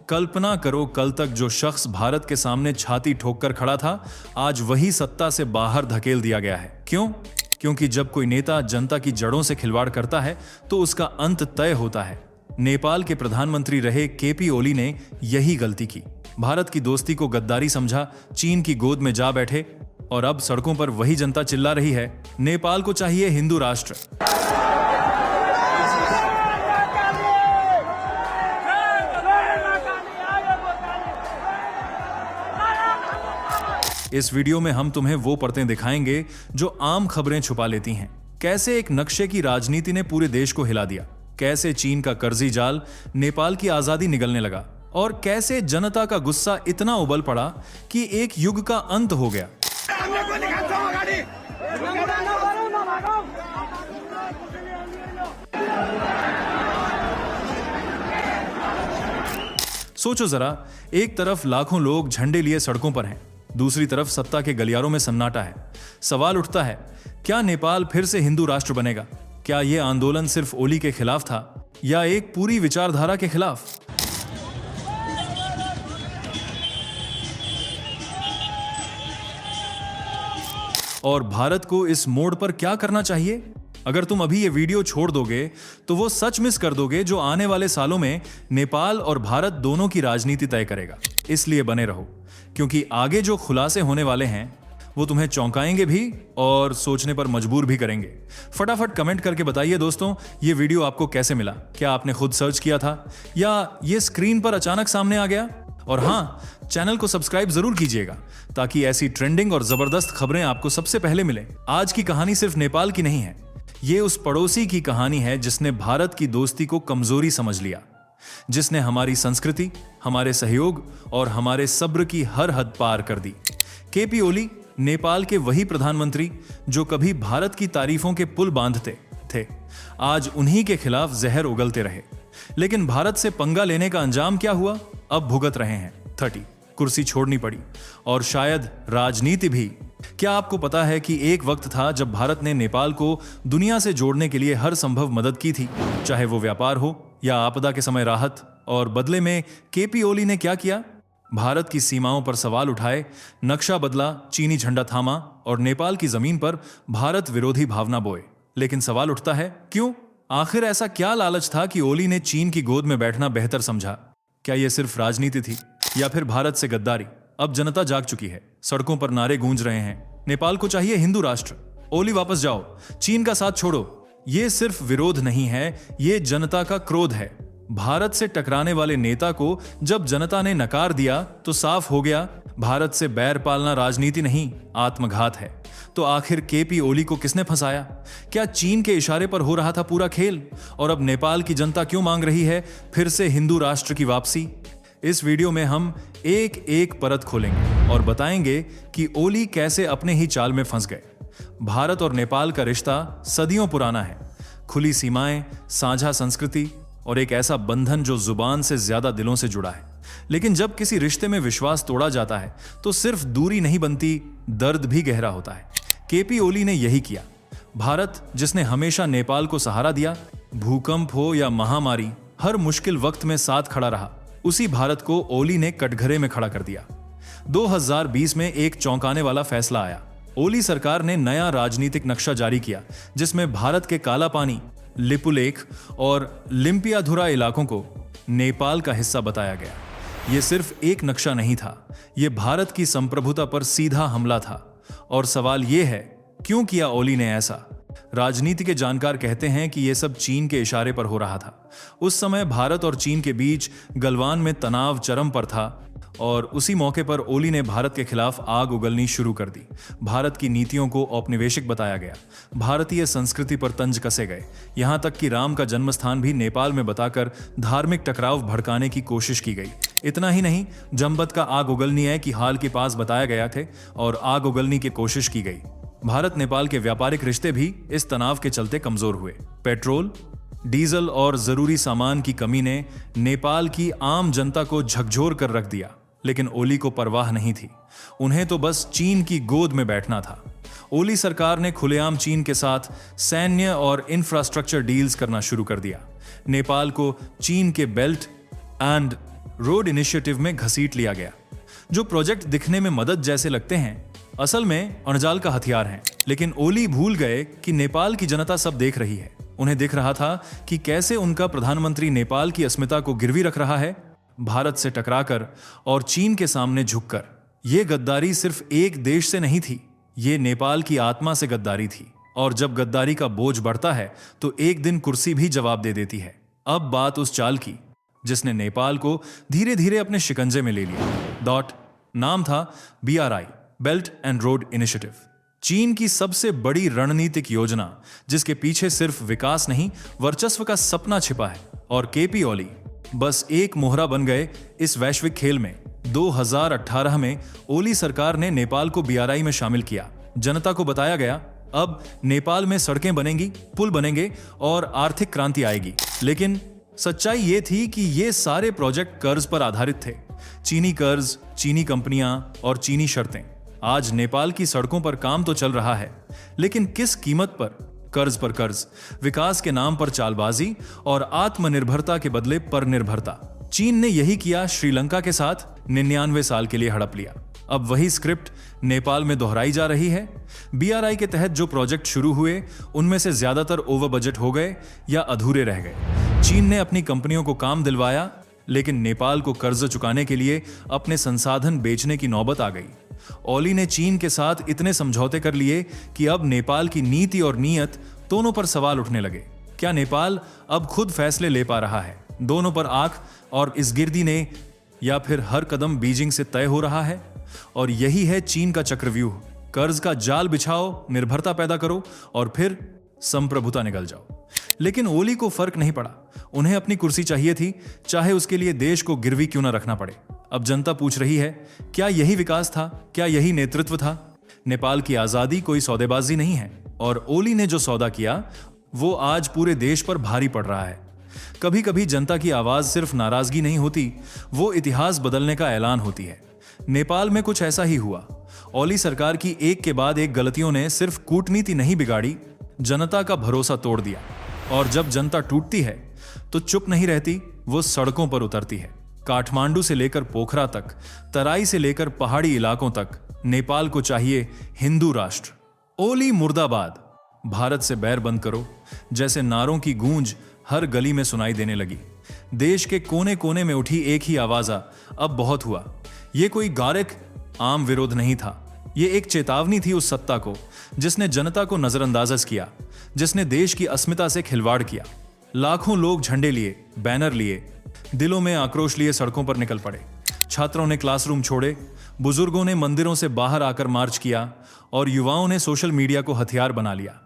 कल्पना करो, कल तक जो शख्स भारत के सामने छाती ठोककर खड़ा था, आज वही सत्ता से बाहर धकेल दिया गया है। क्यों? क्योंकि जब कोई नेता जनता की जड़ों से खिलवाड़ करता है तो उसका अंत तय होता है। नेपाल के प्रधानमंत्री रहे केपी ओली ने यही गलती की। भारत की दोस्ती को गद्दारी समझा, चीन की गोद में जा बैठे और अब सड़कों पर वही जनता चिल्ला रही है, नेपाल को चाहिए हिंदू राष्ट्र। इस वीडियो में हम तुम्हें वो परतें दिखाएंगे जो आम खबरें छुपा लेती हैं। कैसे एक नक्शे की राजनीति ने पूरे देश को हिला दिया, कैसे चीन का कर्जी जाल नेपाल की आजादी निगलने लगा और कैसे जनता का गुस्सा इतना उबल पड़ा कि एक युग का अंत हो गया। सोचो जरा, एक तरफ लाखों लोग झंडे लिए सड़कों पर हैं, दूसरी तरफ सत्ता के गलियारों में सन्नाटा है। सवाल उठता है, क्या नेपाल फिर से हिंदू राष्ट्र बनेगा? क्या यह आंदोलन सिर्फ ओली के खिलाफ था या एक पूरी विचारधारा के खिलाफ? और भारत को इस मोड़ पर क्या करना चाहिए? अगर तुम अभी ये वीडियो छोड़ दोगे तो वो सच मिस कर दोगे जो आने वाले सालों में नेपाल और भारत दोनों की राजनीति तय करेगा। इसलिए बने रहो, क्योंकि आगे जो खुलासे होने वाले हैं वो तुम्हें चौंकाएंगे भी और सोचने पर मजबूर भी करेंगे। फटाफट कमेंट करके बताइए दोस्तों, ये वीडियो आपको कैसे मिला? क्या आपने खुद सर्च किया था या ये स्क्रीन पर अचानक सामने आ गया? और हाँ, चैनल को सब्सक्राइब जरूर कीजिएगा ताकि ऐसी ट्रेंडिंग और जबरदस्त खबरें आपको सबसे पहले मिले। आज की कहानी सिर्फ नेपाल की नहीं है, ये उस पड़ोसी की कहानी है जिसने भारत की दोस्ती को कमजोरी समझ लिया, जिसने हमारी संस्कृति, हमारे सहयोग और हमारे सब्र की हर हद पार कर दी। केपी ओली नेपाल के वही प्रधानमंत्री जो कभी भारत की तारीफों के पुल बांधते थे, आज उन्हीं के खिलाफ जहर उगलते रहे। लेकिन भारत से पंगा लेने का अंजाम क्या हुआ? अब भुगत रहे हैं 30, कुर्सी छोड़नी पड़ी और शायद राजनीति भी। क्या आपको पता है कि एक वक्त था जब भारत ने नेपाल को दुनिया से जोड़ने के लिए हर संभव मदद की थी, चाहे वो व्यापार हो या आपदा के समय राहत? और बदले में केपी ओली ने क्या किया? भारत की सीमाओं पर सवाल उठाए, नक्शा बदला, चीनी झंडा थामा और नेपाल की जमीन पर भारत विरोधी भावना बोए। लेकिन सवाल उठता है, क्यों? आखिर ऐसा क्या लालच था कि ओली ने चीन की गोद में बैठना बेहतर समझा? क्या यह सिर्फ राजनीति थी या फिर भारत से गद्दारी? अब जनता जाग चुकी है, सड़कों पर नारे गूंज रहे हैं, नेपाल को चाहिए हिंदू राष्ट्र, ओली वापस जाओ, चीन का साथ छोड़ो। ये सिर्फ विरोध नहीं है, ये जनता का क्रोध है। भारत से टकराने वाले नेता को जब जनता ने नकार दिया तो साफ हो गया, भारत से बैर पालना राजनीति नहीं, आत्मघात है। तो आखिर केपी ओली को किसने फंसाया? क्या चीन के इशारे पर हो रहा था पूरा खेल? और अब नेपाल की जनता क्यों मांग रही है फिर से हिंदू राष्ट्र की वापसी? इस वीडियो में हम एक एक परत खोलेंगे और बताएंगे कि ओली कैसे अपने ही चाल में फंस गए। भारत और नेपाल का रिश्ता सदियों पुराना है, खुली सीमाएं, साझा संस्कृति और एक ऐसा बंधन जो जुबान से ज्यादा दिलों से जुड़ा है। लेकिन जब किसी रिश्ते में विश्वास तोड़ा जाता है तो सिर्फ दूरी नहीं बनती, दर्द भी गहरा होता है। केपी ओली ने यही किया। भारत जिसने हमेशा नेपाल को सहारा दिया, भूकंप हो या महामारी, हर मुश्किल वक्त में साथ खड़ा रहा, उसी भारत को ओली ने कटघरे में खड़ा कर दिया। 2020 में एक चौंकाने वाला फैसला आया। ओली सरकार ने नया राजनीतिक नक्शा जारी किया जिसमें भारत के काला पानी, लिपुलेख और लिम्पियाधुरा इलाकों को नेपाल का हिस्सा बताया गया। यह सिर्फ एक नक्शा नहीं था, यह भारत की संप्रभुता पर सीधा हमला था। और सवाल यह है, क्यों किया ओली ने ऐसा? राजनीति के जानकार कहते हैं कि यह सब चीन के इशारे पर हो रहा था। उस समय भारत और चीन के बीच गलवान में तनाव चरम पर था और उसी मौके पर ओली ने भारत के खिलाफ आग उगलनी शुरू कर दी। भारत की नीतियों को औपनिवेशिक बताया गया, भारतीय संस्कृति पर तंज कसे गए, यहां तक कि राम का जन्मस्थान भी नेपाल में बताकर धार्मिक टकराव भड़काने की कोशिश की गई। इतना ही नहीं, जमबत का आग उगलनी है कि हाल के पास बताया गया थे और आग उगलनी की कोशिश की गई। भारत नेपाल के व्यापारिक रिश्ते भी इस तनाव के चलते कमजोर हुए। पेट्रोल, डीजल और जरूरी सामान की कमी ने नेपाल की आम जनता को झकझोर कर रख दिया। लेकिन ओली को परवाह नहीं थी। उन्हें तो बस चीन की गोद में बैठना था। ओली सरकार ने खुलेआम चीन के साथ सैन्य और इंफ्रास्ट्रक्चर डील्स करना शुरू कर दिया। नेपाल को चीन के बेल्ट एंड रोड इनिशिएटिव में घसीट लिया गया। जो प्रोजेक्ट दिखने में मदद जैसे लगते हैं, असल में अणजाल का हथियार हैं। लेकिन ओली भूल गए कि नेपाल की जनता सब देख रही है। उन्हें दिख रहा था कि कैसे उनका प्रधानमंत्री नेपाल की अस्मिता को गिरवी रख रहा है, भारत से टकराकर और चीन के सामने झुककर। यह गद्दारी सिर्फ एक देश से नहीं थी, ये नेपाल की आत्मा से गद्दारी थी। और जब गद्दारी का बोझ बढ़ता है तो एक दिन कुर्सी भी जवाब दे देती है। अब बात उस चाल की जिसने नेपाल को धीरे धीरे अपने शिकंजे में ले लिया। नाम था BRI, belt and road initiative. चीन की सबसे बड़ी रणनीतिक योजना, जिसके पीछे सिर्फ विकास नहीं, वर्चस्व का सपना छिपा है। और KP ओली बस एक मोहरा बन गए इस वैश्विक खेल में। 2018 में ओली सरकार ने नेपाल को BRI में शामिल किया। जनता को बताया गया, अब नेपाल में सड़कें बनेंगी, पुल बनेंगे और आर्थिक क्रांति आएगी। लेकिन सच्चाई ये थी कि ये सारे प्रोजेक्ट कर्ज पर आधारित थे। चीनी कर्ज, चीनी कंपनियां और चीनी शर्तें। आज नेपाल की सड़कों पर काम तो चल रहा है, लेकिन किस कीमत पर? कर्ज पर कर्ज, विकास के नाम पर चालबाजी और आत्मनिर्भरता के बदले पर निर्भरता। चीन ने यही किया श्रीलंका के साथ, 99 साल के लिए हड़प लिया। अब वही स्क्रिप्ट नेपाल में दोहराई जा रही है। BRI के तहत जो प्रोजेक्ट शुरू हुए, उनमें से ज्यादातर ओवर बजट हो गए या अधूरे रह गए। चीन ने अपनी कंपनियों को काम दिलवाया, लेकिन नेपाल को कर्ज चुकाने के लिए अपने संसाधन बेचने की नौबत आ गई। ओली ने चीन के साथ इतने समझौते कर लिए कि अब नेपाल की नीति और नीयत दोनों पर सवाल उठने लगे। क्या नेपाल अब खुद फैसले ले पा रहा है? दोनों पर आंख और इस गिरदी ने, या फिर हर कदम बीजिंग से तय हो रहा है? और यही है चीन का चक्रव्यूह। कर्ज का जाल बिछाओ, निर्भरता पैदा करो और फिर संप्रभुता निकल जाओ। लेकिन ओली को फर्क नहीं पड़ा। उन्हें अपनी कुर्सी चाहिए थी, चाहे उसके लिए देश को गिरवी क्यों न रखना पड़े। अब जनता पूछ रही है, क्या यही विकास था? क्या यही नेतृत्व था? नेपाल की आजादी कोई सौदेबाजी नहीं है, और ओली ने जो सौदा किया वो आज पूरे देश पर भारी पड़ रहा है। कभी कभी जनता की आवाज सिर्फ नाराजगी नहीं होती, वो इतिहास बदलने का ऐलान होती है। नेपाल में कुछ ऐसा ही हुआ। ओली सरकार की एक के बाद एक गलतियों ने सिर्फ कूटनीति नहीं बिगाड़ी, जनता का भरोसा तोड़ दिया। और जब जनता टूटती है तो चुप नहीं रहती, वो सड़कों पर उतरती है। काठमांडू से लेकर पोखरा तक, तराई से लेकर पहाड़ी इलाकों तक, नेपाल को चाहिए हिंदू राष्ट्र। ओली मुर्दाबाद, भारत से बैर बंद करो जैसे नारों की गूंज हर गली में सुनाई देने लगी। देश के कोने कोने में उठी एक ही आवाज, अब बहुत हुआ। ये कोई गारिक आम विरोध नहीं था, ये एक चेतावनी थी उस सत्ता को जिसने जनता को नजरअंदाज किया, जिसने देश की अस्मिता से खिलवाड़ किया। लाखों लोग झंडे लिए, बैनर लिए, दिलों में आक्रोश लिए सड़कों पर निकल पड़े। छात्रों ने क्लासरूम छोड़े, बुजुर्गों ने मंदिरों से बाहर आकर मार्च किया और युवाओं ने सोशल मीडिया को हथियार बना लिया।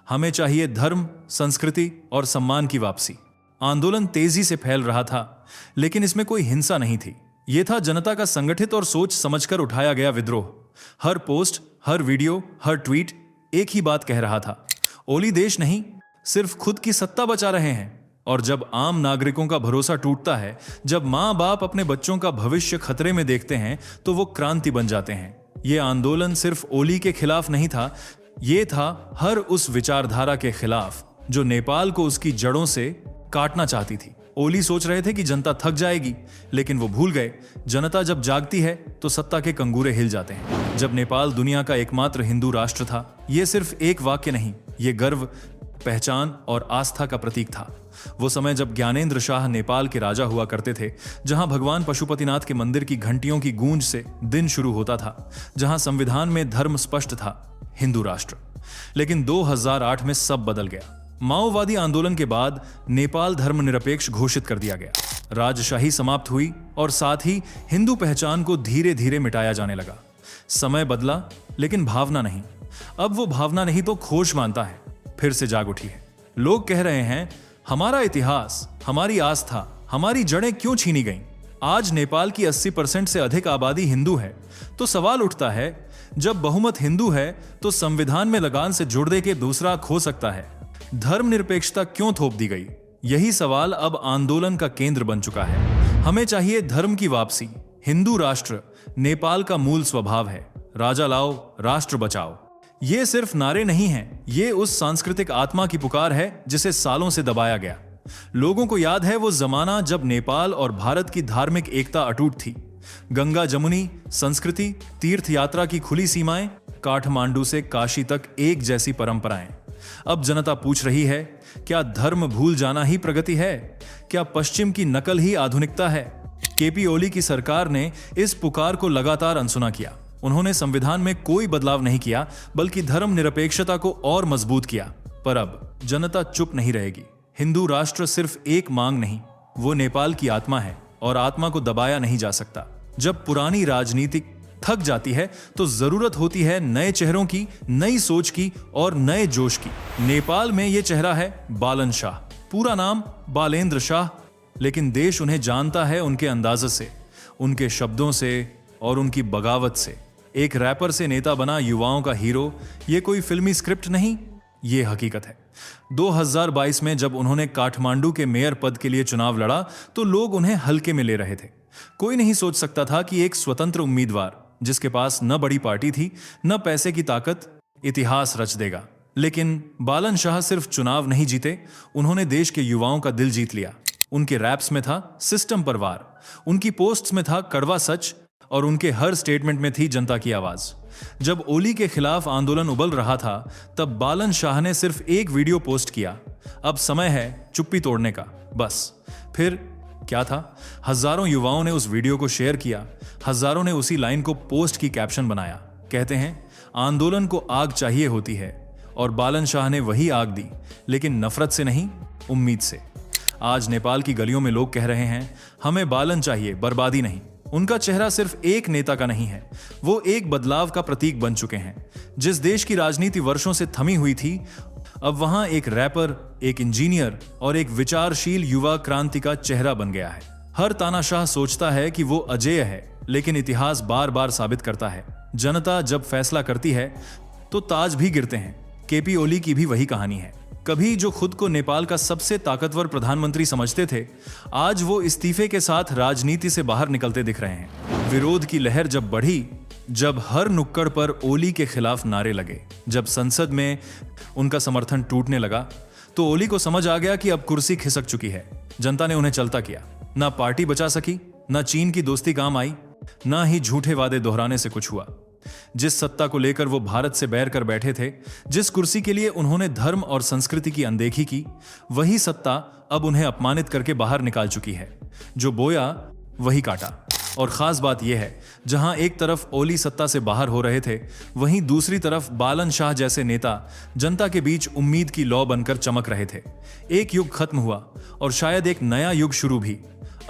हमें चाहिए धर्म, संस्कृति और सम्मान की वापसी। आंदोलन तेजी से फैल रहा था, लेकिन इसमें कोई हिंसा नहीं थी। यह था जनता का संगठित और सोच समझकर उठाया गया विद्रोह। हर पोस्ट, हर वीडियो, हर ट्वीट एक ही बात कह रहा था, ओली देश नहीं, सिर्फ खुद की सत्ता बचा रहे हैं। और जब आम नागरिकों का भरोसा टूटता है, जब माँ बाप अपने बच्चों का भविष्य खतरे में देखते हैं, तो वो क्रांति बन जाते हैं। ये आंदोलन सिर्फ ओली के खिलाफ नहीं था, ये था हर उस विचारधारा के खिलाफ जो नेपाल को उसकी जड़ों से काटना चाहती थी। ओली सोच रहे थे कि जनता थक जाएगी, लेकिन वो भूल गए, जनता जब जागती है तो सत्ता के कंगूरे हिल जाते हैं। जब नेपाल दुनिया का एकमात्र हिंदू राष्ट्र था, ये सिर्फ एक वाक्य नहीं, ये गर्व, पहचान और आस्था का प्रतीक था। वो समय जब ज्ञानेंद्र शाह नेपाल के राजा हुआ करते थे, जहां भगवान पशुपतिनाथ के मंदिर की घंटियों की गूंज से दिन शुरू होता था, जहां संविधान में धर्म स्पष्ट था, हिंदू राष्ट्र। लेकिन 2008 में सब बदल गया। माओवादी आंदोलन के बाद नेपाल धर्मनिरपेक्ष घोषित कर दिया गया। राजशाही समाप्त हुई और साथ ही हिंदू पहचान को धीरे धीरे मिटाया जाने लगा। समय बदला, लेकिन भावना नहीं। अब वो भावना नहीं तो खोज मानता है, फिर से जाग उठी है। लोग कह रहे हैं, हमारा इतिहास, हमारी आस्था, हमारी जड़ें क्यों छीनी गईं? आज नेपाल की 80% से अधिक आबादी हिंदू है, तो सवाल उठता है, जब बहुमत हिंदू है तो संविधान में लगान से जुड़ दे के दूसरा खो सकता है। धर्मनिरपेक्षता क्यों थोप दी गई? यही सवाल अब आंदोलन का केंद्र बन चुका है। हमें चाहिए धर्म की वापसी, हिंदू राष्ट्र नेपाल का मूल स्वभाव है। राजा लाओ, राष्ट्र बचाओ। ये सिर्फ नारे नहीं हैं, ये उस सांस्कृतिक आत्मा की पुकार है जिसे सालों से दबाया गया। लोगों को याद है वो जमाना जब नेपाल और भारत की धार्मिक एकता अटूट थी। गंगा जमुनी संस्कृति, तीर्थ यात्रा की खुली सीमाएं, काठमांडू से काशी तक एक जैसी परंपराएं। अब जनता पूछ रही है, क्या धर्म भूल जाना ही प्रगति है? क्या पश्चिम की नकल ही आधुनिकता है? केपी ओली की सरकार ने इस पुकार को लगातार अनसुना किया। उन्होंने संविधान में कोई बदलाव नहीं किया, बल्कि धर्मनिरपेक्षता को और मजबूत किया। पर अब जनता चुप नहीं रहेगी। हिंदू राष्ट्र सिर्फ एक मांग नहीं, वो नेपाल की आत्मा है और आत्मा को दबाया नहीं जा सकता। जब पुरानी राजनीति थक जाती है तो जरूरत होती है नए चेहरों की, नई सोच की और नए जोश की। नेपाल में यह चेहरा है बालन शाह। पूरा नाम बालेंद्र शाह, लेकिन देश उन्हें जानता है उनके अंदाज से, उनके शब्दों से और उनकी बगावत से। एक रैपर से नेता बना युवाओं का हीरो, ये कोई फिल्मी स्क्रिप्ट नहीं, ये हकीकत है। 2022 में जब उन्होंने काठमांडू के मेयर पद के लिए चुनाव लड़ा तो लोग उन्हें हल्के में ले रहे थे। कोई नहीं सोच सकता था कि एक स्वतंत्र उम्मीदवार जिसके पास न बड़ी पार्टी थी न पैसे की ताकत, इतिहास रच देगा। लेकिन बालन शाह सिर्फ चुनाव नहीं जीते, उन्होंने देश के युवाओं का दिल जीत लिया। उनके रैप्स में था सिस्टम पर वार, उनकी पोस्ट्स में था कड़वा सच और उनके हर स्टेटमेंट में थी जनता की आवाज। जब ओली के खिलाफ आंदोलन उबल रहा था तब बालन शाह ने सिर्फ एक वीडियो पोस्ट किया, अब समय है चुप्पी तोड़ने का, बस। फिर क्या था? हजारों युवाओं ने उस वीडियो को शेयर किया, हजारों ने उसी लाइन को पोस्ट की कैप्शन बनाया। कहते हैं आंदोलन को आग चाहिए होती है, और बालन शाह ने वही आग दी, लेकिन नफरत से नहीं, उम्मीद से। आज नेपाल की गलियों में लोग कह रहे हैं, हमें बालन चाहिए, बर्बादी नहीं। उनका चेहरा सिर्फ एक नेता का नहीं है, वो एक बदलाव का प्रतीक बन चुके हैं। जिस देश की राजनीति वर्षों से थमी हुई थी, अब वहां एक रैपर, एक इंजीनियर और एक विचारशील युवा क्रांति का चेहरा बन गया है। हर तानाशाह सोचता है कि वो अजेय है, लेकिन इतिहास बार बार साबित करता है, जनता जब फैसला करती है तो ताज भी गिरते हैं। केपी ओली की भी वही कहानी है। कभी जो खुद को नेपाल का सबसे ताकतवर प्रधानमंत्री समझते थे, आज वो इस्तीफे के साथ राजनीति से बाहर निकलते दिख रहे हैं। विरोध की लहर जब बढ़ी, जब हर नुक्कड़ पर ओली के खिलाफ नारे लगे, जब संसद में उनका समर्थन टूटने लगा, तो ओली को समझ आ गया कि अब कुर्सी खिसक चुकी है। जनता ने उन्हें चलता किया। ना पार्टी बचा सकी, ना चीन की दोस्ती काम आई, ना ही झूठे वादे दोहराने से कुछ हुआ। जिस सत्ता को लेकर वो भारत से बैर कर बैठे थे, जिस कुर्सी के लिए उन्होंने धर्म और संस्कृति की अनदेखी की, वही सत्ता अब उन्हें अपमानित करके बाहर निकाल चुकी है। जो बोया वही काटा। और खास बात यह है, जहां एक तरफ ओली सत्ता से बाहर हो रहे थे, वहीं दूसरी तरफ बालन शाह जैसे नेता जनता के बीच उम्मीद की लौ बनकर चमक रहे थे। एक युग खत्म हुआ और शायद एक नया युग शुरू भी।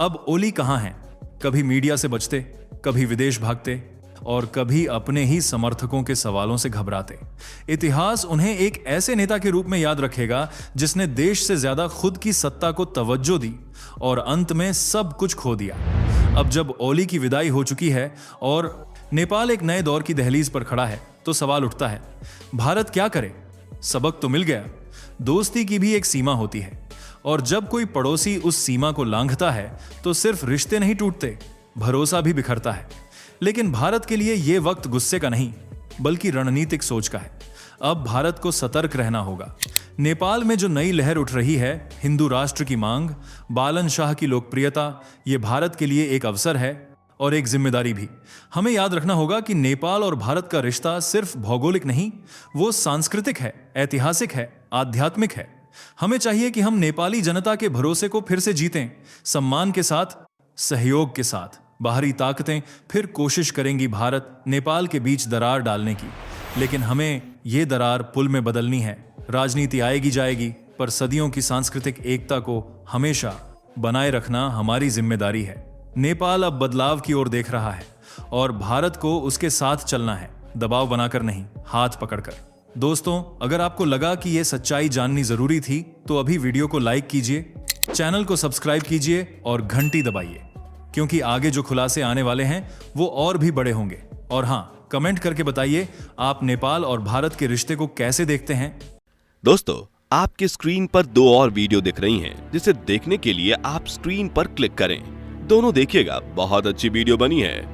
अब ओली कहां हैं? कभी मीडिया से बचते, कभी विदेश भागते और कभी अपने ही समर्थकों के सवालों से घबराते। इतिहास उन्हें एक ऐसे नेता के रूप में याद रखेगा जिसने देश से ज्यादा खुद की सत्ता को तवज्जो दी और अंत में सब कुछ खो दिया। अब जब ओली की विदाई हो चुकी है और नेपाल एक नए दौर की दहलीज पर खड़ा है, तो सवाल उठता है, भारत क्या करे? सबक तो मिल गया, दोस्ती की भी एक सीमा होती है, और जब कोई पड़ोसी उस सीमा को लांघता है तो सिर्फ रिश्ते नहीं टूटते, भरोसा भी बिखरता है। लेकिन भारत के लिए यह वक्त गुस्से का नहीं, बल्कि रणनीतिक सोच का है। अब भारत को सतर्क रहना होगा। नेपाल में जो नई लहर उठ रही है, हिंदू राष्ट्र की मांग, बालन शाह की लोकप्रियता, ये भारत के लिए एक अवसर है और एक जिम्मेदारी भी। हमें याद रखना होगा कि नेपाल और भारत का रिश्ता सिर्फ भौगोलिक नहीं, वो सांस्कृतिक है, ऐतिहासिक है, आध्यात्मिक है। हमें चाहिए कि हम नेपाली जनता के भरोसे को फिर से जीतें, सम्मान के साथ, सहयोग के साथ। बाहरी ताकतें फिर कोशिश करेंगी भारत नेपाल के बीच दरार डालने की, लेकिन हमें ये दरार पुल में बदलनी है। राजनीति आएगी जाएगी, पर सदियों की सांस्कृतिक एकता को हमेशा बनाए रखना हमारी जिम्मेदारी है। नेपाल अब बदलाव की ओर देख रहा है और भारत को उसके साथ चलना है, दबाव बनाकर नहीं, हाथ पकड़कर। दोस्तों, अगर आपको लगा कि यह सच्चाई जाननी जरूरी थी तो अभी वीडियो को लाइक कीजिए, चैनल को सब्सक्राइब कीजिए और घंटी दबाइए, क्योंकि आगे जो खुलासे आने वाले हैं वो और भी बड़े होंगे। और हाँ, कमेंट करके बताइए आप नेपाल और भारत के रिश्ते को कैसे देखते हैं। दोस्तों, आपके स्क्रीन पर 2 और वीडियो दिख रही हैं, जिसे देखने के लिए आप स्क्रीन पर क्लिक करें। दोनों देखिएगा, बहुत अच्छी वीडियो बनी है।